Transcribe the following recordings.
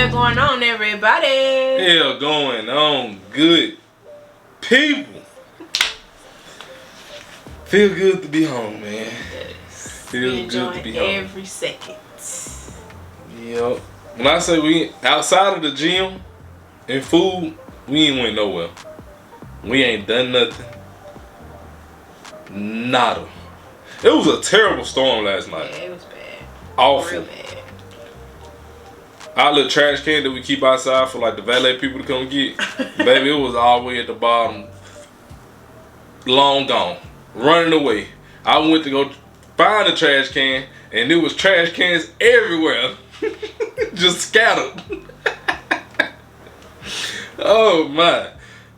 hell going on, everybody? Hell going on, good people. Feel good to be home, man. Yes. Feels good to be home. Every second. Yep. When I say we outside of the gym and food, we ain't went nowhere. We ain't done nothing. Nada. It was a terrible storm last night. Yeah, it was bad. Awful. Real bad. Our little trash can that we keep outside for like the valet people to come get, baby, it was all the way at the bottom, long gone, running away. I went to go find a trash can, and there was trash cans everywhere, just scattered. Oh my!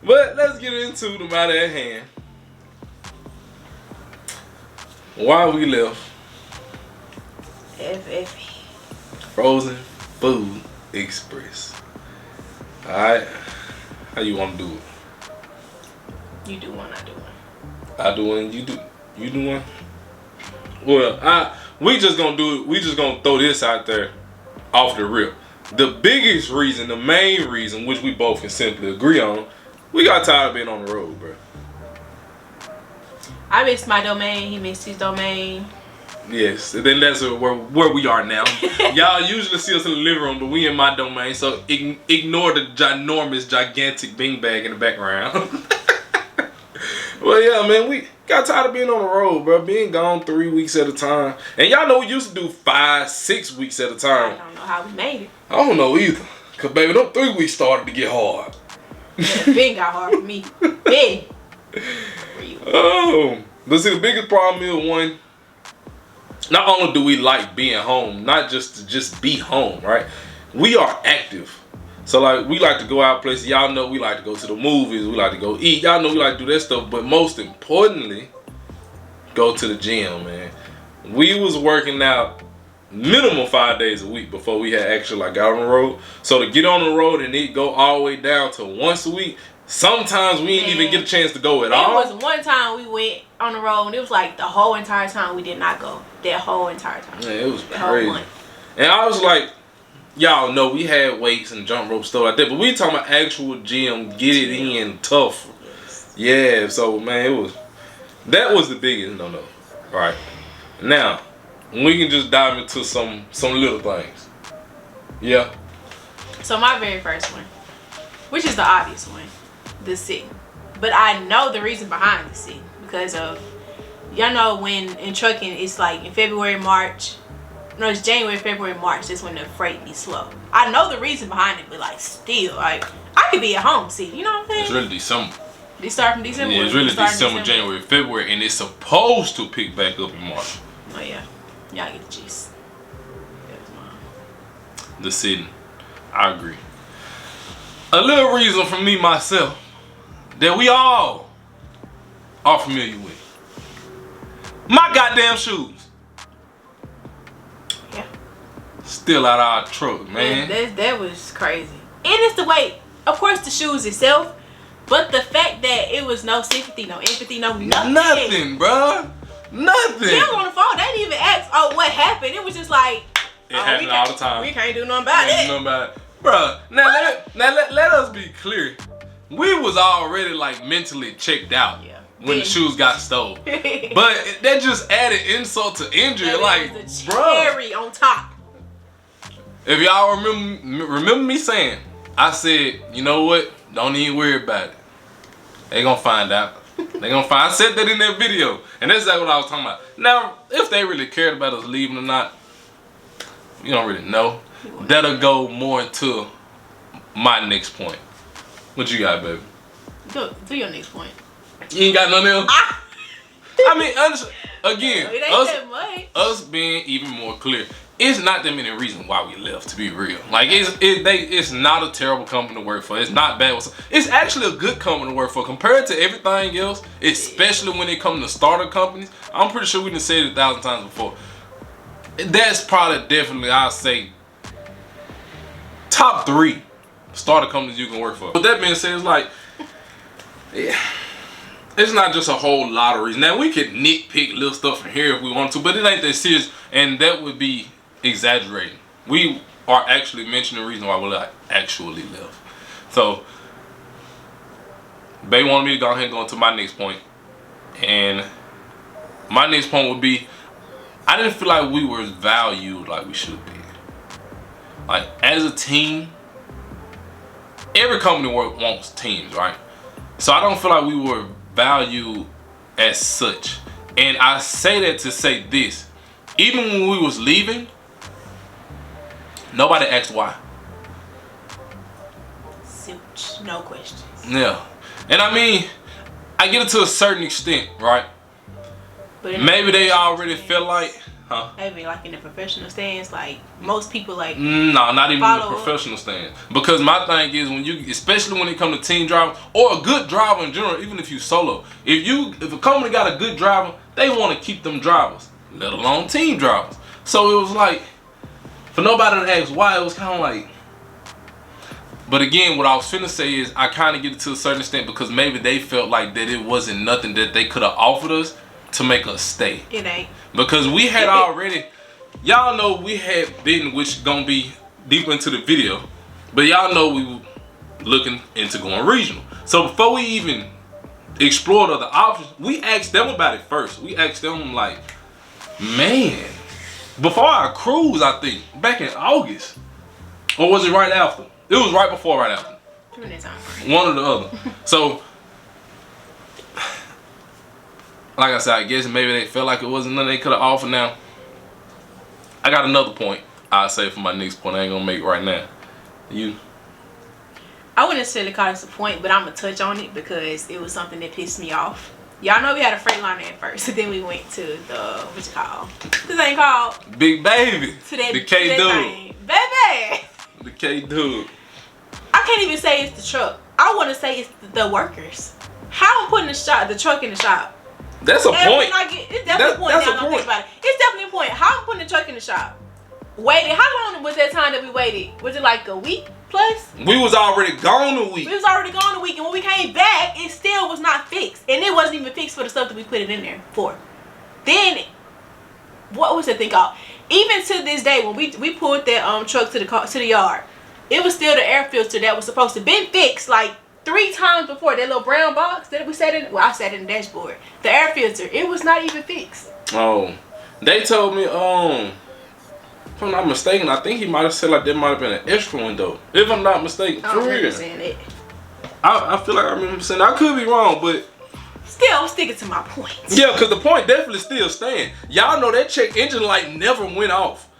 But let's get into the matter at hand. Why we left? FFE. Frozen Food Express. Alright. How you want to do it? You do one, I do one. I do one, you do one? Well, we just gonna do it. We just gonna throw this out there off the rip. The biggest reason, the main reason, which we both can simply agree on, we got tired of being on the road, bro. I missed my domain, he missed his domain. Yes, and then that's where we are now. Y'all usually see us in the living room, but we in my domain, so ignore the ginormous, gigantic beanbag in the background. Well, yeah, man, we got tired of being on the road, bro. Being gone 3 weeks at a time. And y'all know we used to do 5, 6 weeks at a time. I don't know how we made it. I don't know either. Because, baby, them 3 weeks started to get hard. Yeah, Ben got hard for me. Ben. Oh. But see, the biggest problem is, one, not only do we like being home, not just to just be home, right? We are active. So, like, we like to go out places. Y'all know we like to go to the movies. We like to go eat. Y'all know we like to do that stuff. But most importantly, go to the gym, man. We was working out minimum 5 days a week before we had actually, like, got on the road. So, to get on the road and it go all the way down to once a week, sometimes we didn't even get a chance to go at all. It was one time we went on the road, and it was like the whole entire time we did not go. That whole entire time. Yeah, it was crazy. And I was like, y'all know we had weights and jump rope stuff like that, but we talking about actual gym, get it in tough. Yeah, so man, that was the biggest no. Right. Now, we can just dive into some little things. Yeah. So my very first one, which is the obvious one, the sitting. But I know the reason behind the sitting because of, y'all know when in trucking it's like in February, March. No, it's January, February, March. That's when the freight be slow. I know the reason behind it, but like still, like I could be at home sitting. You know what I'm saying? It's really December. They start from December. Yeah, it's really December, January, February, and it's supposed to pick back up in March. Oh yeah, y'all get the gist. The sitting, I agree. A little reason for me myself that we all are familiar with. My goddamn shoes. Yeah. Still out of our truck, man. That was crazy. And it's the way, of course, the shoes itself, but the fact that it was no sympathy, no empathy, no nothing. Nothing, bruh. Nothing. Kim on the phone, they didn't even ask, oh, what happened? It was just like, it happens all the time. We can't do nothing about it. Bruh, now let us be clear. We was already like mentally checked out when the shoes got stolen. But that just added insult to injury. Yeah, like, the cherry on top. If y'all remember me saying, I said, you know what? Don't even worry about it. They gonna find out. They gonna find. I said that in that video, and that's exactly what I was talking about. Now, if they really cared about us leaving or not, you don't really know. That'll go more into my next point. What you got, baby? Go to your next point. You ain't got nothing else? I mean, honestly, again, us being even more clear, it's not that many reasons why we left, to be real. Like, it's not a terrible company to work for. It's not bad. It's actually a good company to work for compared to everything else, especially when it comes to startup companies. I'm pretty sure we done said it 1,000 times before. That's probably definitely, I'll say, top 3 startup companies you can work for. But that being said, it's like, yeah, it's not just a whole lot of reasons. Now, we could nitpick little stuff from here if we want to, but it ain't that serious, and that would be exaggerating. We are actually mentioning the reason why we actually left. So, Bay wanted me to go ahead and go into my next point. And my next point would be, I didn't feel like we were valued like we should be. Like, as a team, every company wants teams, right? So I don't feel like we were valued as such. And I say that to say this. Even when we was leaving, nobody asked why. No questions. Yeah. And I mean, I get it to a certain extent, right? But maybe they already feel like, maybe like in the professional stance, like most people like. No, not even in the professional stance. Because my thing is, when you, especially when it comes to team driver or a good driver in general, even if you solo, if a company got a good driver, they want to keep them drivers, let alone team drivers. So it was like, for nobody to ask why, it was kind of like. But again, what I was finna say is, I kind of get it to a certain extent because maybe they felt like that it wasn't nothing that they could have offered us to make us stay. It ain't. Because we had already, y'all know we had been, which gonna be deep into the video, but y'all know we were looking into going regional. So before we even explored other options, we asked them about it first. We asked them like, man, before our cruise, I think, back in August, or was it right after? It was right before, right after. One or the other. So, like I said, I guess maybe they felt like it wasn't nothing they could have offered. Now, I got another point I'll say for my next point. I ain't gonna make it right now. You? I wouldn't necessarily call this a point, but I'm gonna touch on it because it was something that pissed me off. Y'all know we had a Freightliner at first, and then we went to the, what's it called? This ain't called? Big Baby. To that, the K-Dude. Baby! The K-Dude. I can't even say it's the truck. I want to say it's the workers. How I'm putting the truck in the shop. That's a point. It's definitely a point. Now I don't think about it. It's definitely a point. How I'm putting the truck in the shop. Waited. How long was that time that we waited? Was it like a week plus? We was already gone a week. We was already gone a week, and when we came back, it still was not fixed, and it wasn't even fixed for the stuff that we put it in there for. Then, what was that thing called? Even to this day, when we pulled that truck to the yard, it was still the air filter that was supposed to been fixed like 3 times before. That little brown box that we sat in. Well, I sat in the dashboard. The air filter, it was not even fixed. Oh, they told me. If I'm not mistaken, I think he might have said like there might have been an extra window. If I'm not mistaken, for real. I feel like I remember saying that. I could be wrong, but still, I'm sticking to my point. Yeah, because the point definitely still stands. Y'all know that check engine light never went off.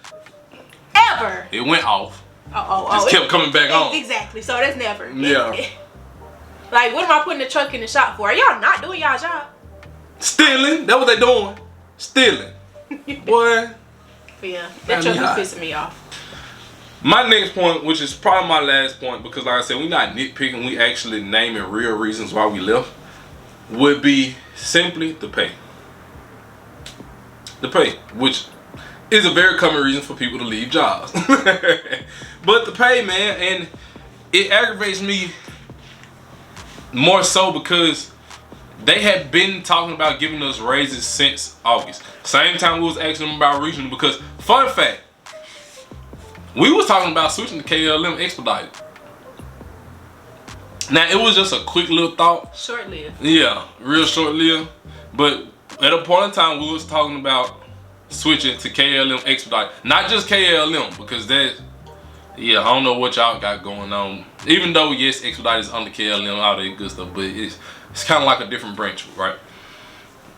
Ever. It went off. Just kept coming back on. Exactly. So that's never. Yeah. Like, what am I putting the truck in the shop for? Are y'all not doing y'all job? Stealing. That's what they doing. Stealing. Boy. Yeah. That truck was pissing me off. My next point, which is probably my last point, because like I said, we're not nitpicking, we actually naming real reasons why we left, would be simply the pay. The pay, which is a very common reason for people to leave jobs. But the pay, man, and it aggravates me more so because they had been talking about giving us raises since August. Same time we was asking them about regional, because fun fact, we was talking about switching to KLM expedited. Now it was just a quick little thought. Short-lived. Yeah, real short-lived. But at a point in time we was talking about switching to KLM expedited. Not just KLM, because that, yeah, I don't know what y'all got going on. Even though yes, expedited is under KLM, all that good stuff, but it's kind of like a different branch, right?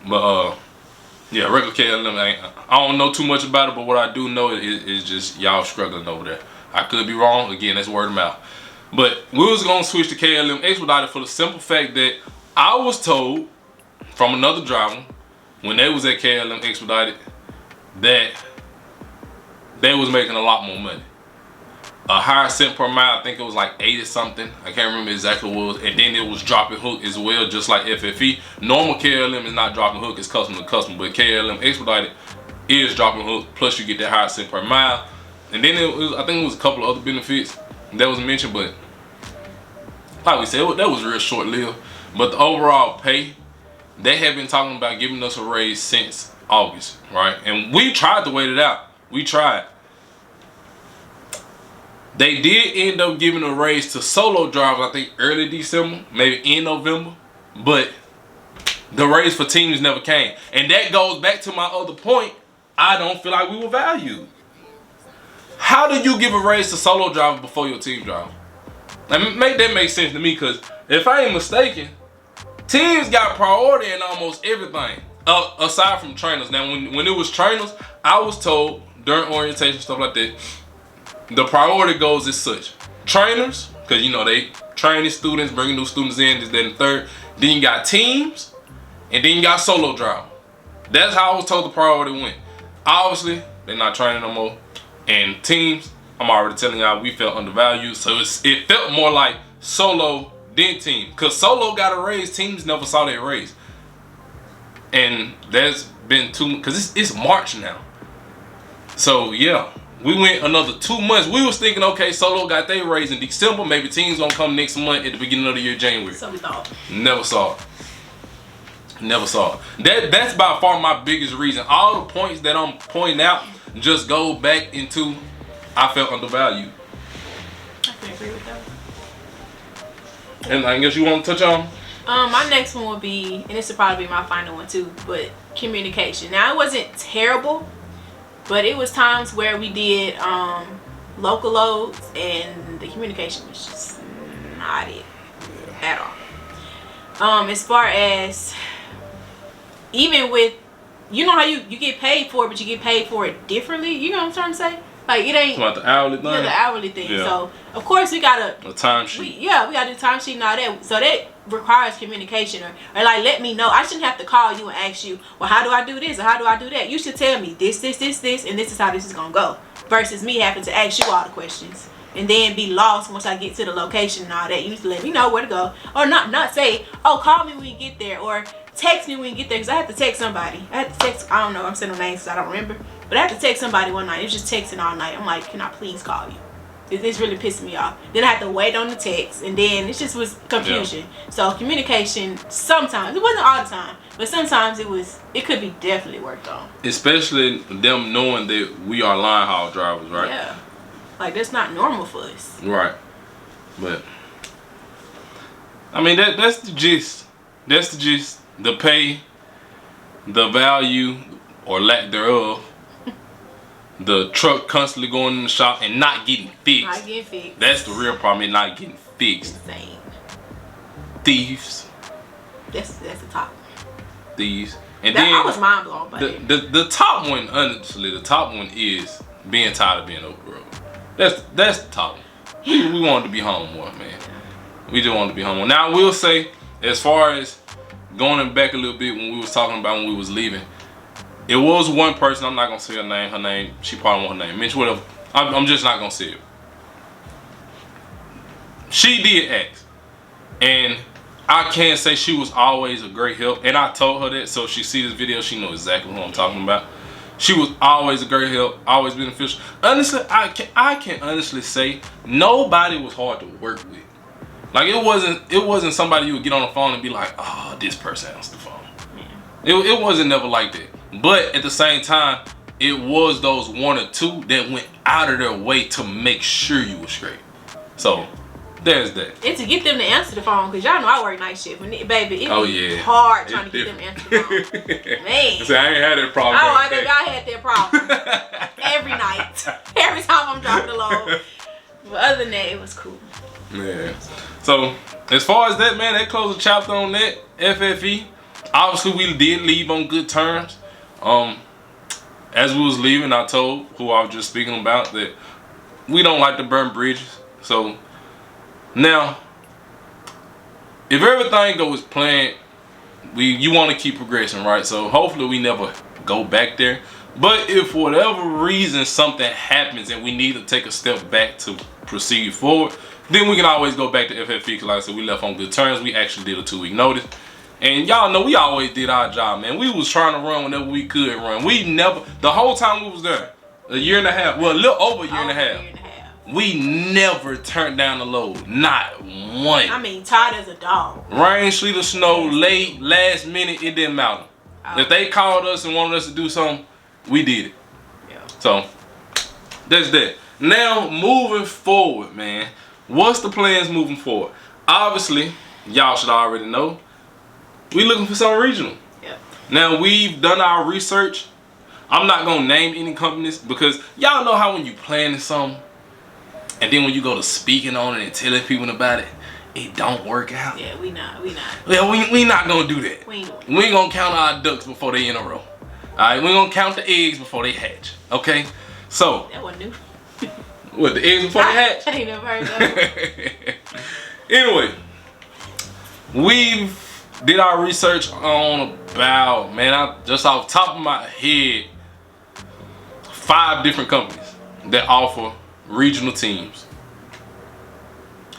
But yeah, regular KLM, I don't know too much about it, but what I do know is just y'all struggling over there. I could be wrong. Again, that's word of mouth. But we was gonna switch to KLM expedited for the simple fact that I was told from another driver when they was at KLM expedited that they was making a lot more money. A higher cent per mile, I think it was like 80 something. I can't remember exactly what it was. And then it was dropping hook as well, just like FFE. Normal KLM is not dropping hook, it's custom to custom. But KLM expedited is dropping hook, plus you get that higher cent per mile. And then it was, I think it was a couple of other benefits that was mentioned, but like we said, that was real short-lived. But the overall pay, they have been talking about giving us a raise since August, right? And we tried to wait it out. We tried. They did end up giving a raise to solo drivers, I think early December, maybe in November. But the raise for teams never came. And that goes back to my other point. I don't feel like we were valued. How do you give a raise to solo driver before your team driver? That makes sense to me, because if I ain't mistaken, teams got priority in almost everything. Aside from trainers. Now, when it was trainers, I was told during orientation, stuff like that, the priority goes as such. Trainers, because you know they train these students, bringing new students in, this, that, and third. Then you got teams, and then you got solo driver. That's how I was told the priority went. Obviously, they're not training no more. And teams, I'm already telling y'all, we felt undervalued. So it felt more like solo than team. Because solo got a raise, teams never saw that raise. And that's been because it's March now. So yeah, we went another 2 months. We was thinking, okay, solo got their raise in December. Maybe teams gonna come next month at the beginning of the year, January. So we thought. Never saw it. Never saw it. That's by far my biggest reason. All the points that I'm pointing out just go back into I felt undervalued. I can agree with that. And I guess you want to touch on? My next one would be, and this will probably be my final one too, but communication. Now, it wasn't terrible, but it was times where we did local loads and the communication was just not it at all. As far as even with, you know how you get paid for it, but you get paid for it differently. You know what I'm trying to say? Like, it ain't about the hourly thing. Yeah, the hourly thing. Yeah. So of course we gotta a time sheet. we gotta do time sheet and all that. So that requires communication, or like, let me know. I shouldn't have to call you and ask you, well, how do I do this or how do I do that? You should tell me this, and this is how this is gonna go. Versus me having to ask you all the questions and then be lost once I get to the location and all that. You need to let me know where to go, or not say, oh, call me when you get there, or text me when you get there, because I have to text somebody. I have to text, I don't know, I'm saying no names because I don't remember, but I have to text somebody one night. It was just texting all night. I'm like, can I please call you? This really pissed me off. Then I had to wait on the text, and then it just was confusion. Yeah. So communication, sometimes, it wasn't all the time, but sometimes it could be definitely worked on. Especially them knowing that we are line haul drivers, right? Yeah. Like, that's not normal for us. Right. But I mean, that's the gist. That's the gist. The pay, the value or lack thereof, the truck constantly going in the shop and not getting fixed. Not getting fixed. That's the real problem, it not getting fixed. Insane. Thieves. That's the top. Thieves. And that, then I was mind blown by the top one, honestly, the top one is being tired of being over the road. That's the top one. We wanted to be home more, man. We just wanted to be home more. Now I will say, as far as going back a little bit when we was talking about when we was leaving, it was one person, I'm not gonna say her name, she probably want her name mentioned, whatever. I'm just not gonna say it. She did ask, and I can't say she was always a great help, and I told her that, so if she see this video, she knows exactly who I'm talking about. She was always a great help, always beneficial. Honestly, I can honestly say nobody was hard to work with. Like, it wasn't somebody you would get on the phone and be like, oh, this person answers the phone. It wasn't never like that. But at the same time, it was those one or two that went out of their way to make sure you were straight. So there's that. And to get them to answer the phone, because y'all know I work night shift. Baby, it was hard trying to get them to answer the phone. Man. See, I ain't had that problem. Oh, I know y'all had that problem. Every night. Every time I'm dropping the load. But other than that, it was cool. Yeah. So as far as that, man, that closed the chapter on that FFE. Obviously, we did leave on good terms. As we was leaving, I told who I was just speaking about that we don't like to burn bridges. So now, if everything goes planned, you want to keep progressing, right? So hopefully we never go back there. But if for whatever reason something happens and we need to take a step back to proceed forward, then we can always go back to FFE, because like I said, we left on good terms. We actually did a 2-week notice. And y'all know we always did our job, man. We was trying to run whenever we could run. We never, the whole time we was there, a year and a half, well, a little over a year and a half, we never turned down the load. Not one. I mean, tired as a dog. Rain, sleet, or snow, late, last minute, it didn't matter. Oh. If they called us and wanted us to do something, we did it. Yeah. So, that's that. Now, moving forward, man. What's the plans moving forward? Obviously, y'all should already know. We looking for something regional. Yep. Now, we've done our research. I'm not going to name any companies because y'all know how when you planning something and then when you go to speaking on it and telling people about it, it don't work out. Yeah, we not. Yeah, we not going to do that. We ain't going to count our ducks before they in a row. Alright, we going to count the eggs before they hatch. Okay? So. That wasn't new. What, the eggs before they hatch? I ain't never heard that. Anyway, we've did our research on about, man, just off the top of my head, 5 different companies that offer regional teams.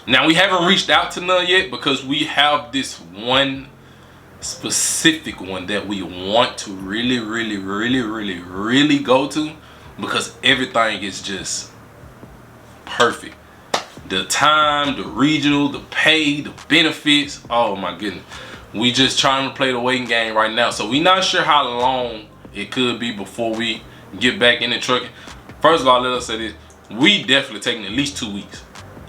Now, we haven't reached out to none yet because we have this one specific one that we want to really go to because everything is just perfect. The time, the regional, the pay, the benefits. Oh my goodness. We just trying to play the waiting game right now. So we not sure how long it could be before we get back in the trucking. First of all, let us say this. We definitely taking at least 2 weeks.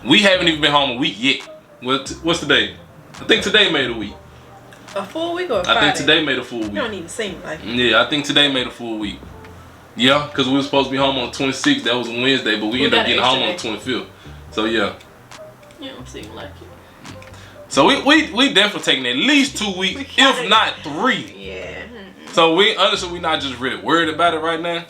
We haven't even been home a week yet. What's today? I think today made a week. A full week or a Friday? I think today made a full week. You don't even seem like it. Yeah, I think today made a full week. Yeah, because we were supposed to be home on the 26th. That was a Wednesday, but we ended up getting home on the 25th. So, yeah. You don't seem like it. So, we definitely taking at least 2 weeks, if not 3. Yeah. So, honestly, we not just really worried about it right now.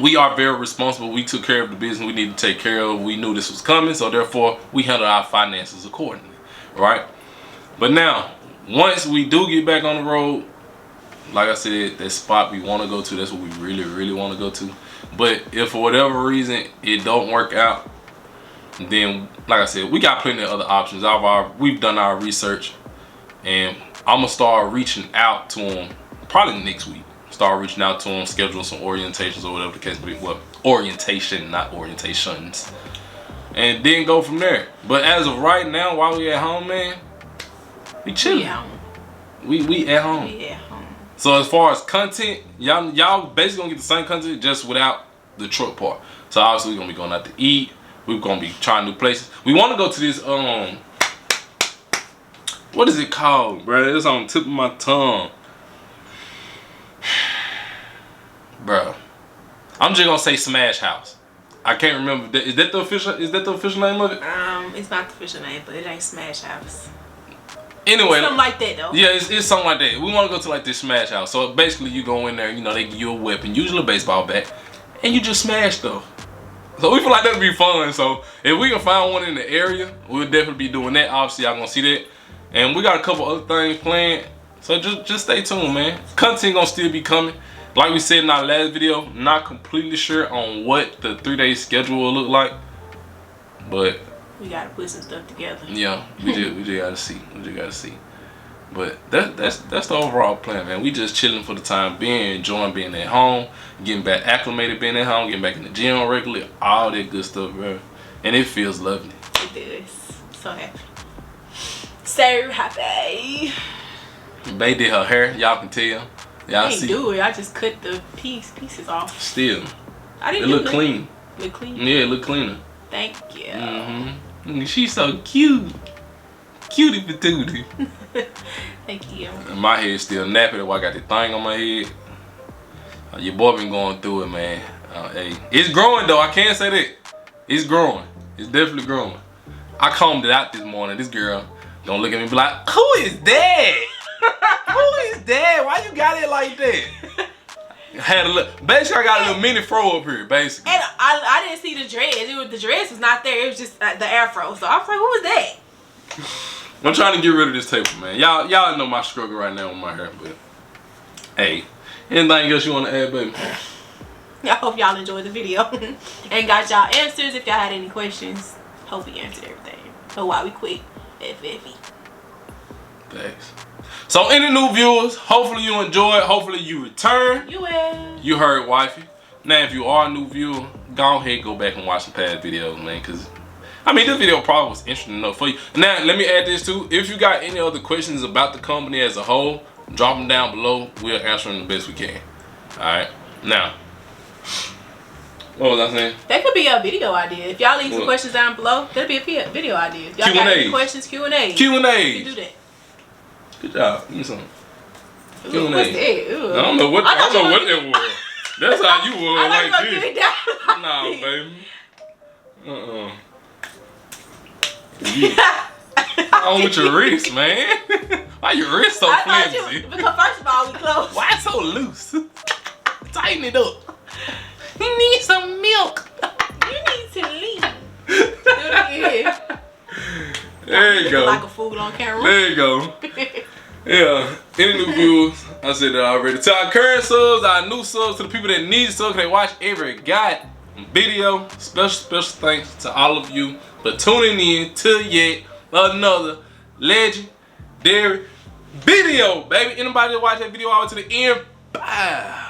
We are very responsible. We took care of the business we needed to take care of. We knew this was coming, so therefore, we handled our finances accordingly, right? But now, once we do get back on the road, like I said, that spot we want to go to, that's what we really want to go to. But if for whatever reason it don't work out, then like I said, we got plenty of other options. We've done our research, and I'm gonna start reaching out to them probably next week. Start reaching out to them, schedule some orientations or whatever the case may be. Well, orientation, not orientations, and then go from there. But as of right now, while we at home, man, we chilling. We at home. We at home. So as far as content, y'all basically gonna get the same content just without the truck part. So obviously we're gonna be going out to eat. We're gonna be trying new places. We want to go to this what is it called, bro? It's on the tip of my tongue, bro. I'm just gonna say Smash House. I can't remember. Is that the official name of it? It's not the official name, but it ain't Smash House. Anyway, something like that though. Yeah, it's something like that. We want to go to like this Smash House. So basically, you go in there, you know, they give you a weapon, usually a baseball bat, and you just smash stuff. So we feel like that'd be fun. So if we can find one in the area, we'll definitely be doing that. Obviously, y'all gonna see that, and we got a couple other things planned. So just stay tuned, man. Content gonna still be coming. Like we said in our last video, not completely sure on what the 3-day schedule will look like, but we gotta put some stuff together. Yeah, we just gotta see. But that's the overall plan, man. We just chilling for the time being, enjoying being at home, getting back acclimated being at home, getting back in the gym regularly, all that good stuff, bro. And it feels lovely. It does. So happy. So happy. Bae did her hair, y'all can tell. Y'all see. I didn't do it. I just cut the pieces off. Still. I didn't it look clean. Look clean? Yeah, it look cleaner. Thank you. She's so cute. Cutie patootie. Thank you. And my head's still nappy. That's why I got the thing on my head. Your boy been going through it, man. Hey, it's growing though. I can't say that. It's growing. It's definitely growing. I combed it out this morning. This girl don't look at me and be like, "Who is that? Who is that? Why you got it like that?" Had a look. Basically, I got a little mini fro up here, basically. And I didn't see the dreads. The dreads was not there. It was just the afro. So I was like, who was that? I'm trying to get rid of this tape, man. Y'all know my struggle right now with my hair, but hey, anything else you want to add, baby? I hope y'all enjoyed the video and got y'all answers. If y'all had any questions, hope we answered everything. So why we quit FFE. Thanks. So any new viewers, hopefully you enjoyed. Hopefully you return. You will. You heard wifey. Now if you are a new viewer, go ahead, go back and watch some past videos, man, because I mean, this video probably was interesting enough for you. Now, let me add this too. If you got any other questions about the company as a whole, drop them down below. We'll answer them the best we can. All right. Now, What was I saying? That could be a video idea. If y'all leave some What? questions down below, that'll be a video idea. If y'all Q&A. got any questions, Q&A. Q&A. You do that. Good job. Give me some. Ooh, Q&A. what's that? Ooh. I don't know what that was. That's how you I was thought like you gonna this. give it down like Nah, this. baby. On with your wrist, man. Why your wrist so I thought flimsy? because first of all, we close. Why it's so loose? Tighten it up. You need some milk. You need to leave. Do it again. There you go. Like a fool on camera. There you go. Yeah. Any new viewers? I said that already. To our current subs, our new subs, to the people that need subs, they watch every goddamn video. Special thanks to all of you for tuning in to yet another legendary video, baby. Anybody that watch that video all the way to the end, bow.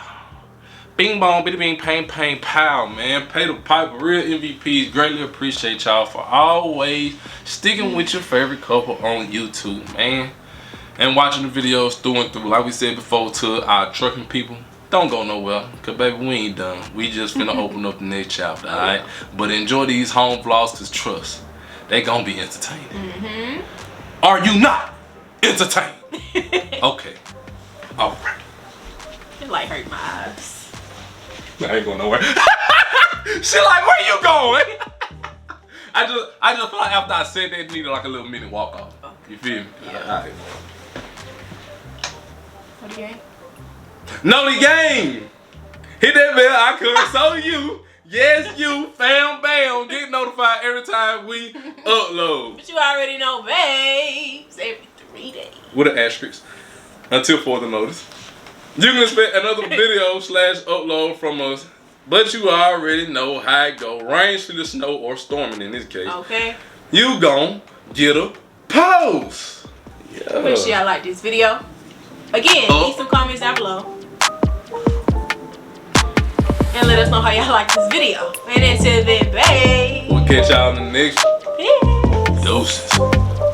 Bing bong, bitty bing, pang, pang, pow, man. Pay the piper, real MVPs. Greatly appreciate y'all for always sticking with your favorite couple on YouTube, man. And watching the videos through and through. Like we said before to our trucking people, don't go nowhere, cause baby, we ain't done. We just finna open up the next chapter, alright? But enjoy these home vlogs, cause trust, they gonna be entertaining. Are you not entertained? Okay. Alright. It like hurt my eyes. I ain't going nowhere. She like, where you going? I just feel like after I said that, it needed like a little mini walk off. You feel me? Yeah. Alright. What the game? Know the game. Hit that bell icon so you, yes you, fam bam, get notified every time we upload. But you already know, babes. Every 3 days. With an asterisk. Until further notice. You can expect another video / upload from us. But you already know how it go. Rain, sleet, or snow, or storming in this case. Okay. You gon' get a post. Yeah. Make sure y'all like this video. Again, leave some comments down below. And let us know how y'all like this video. And until then, babe. We'll catch y'all in the next Peace. doses.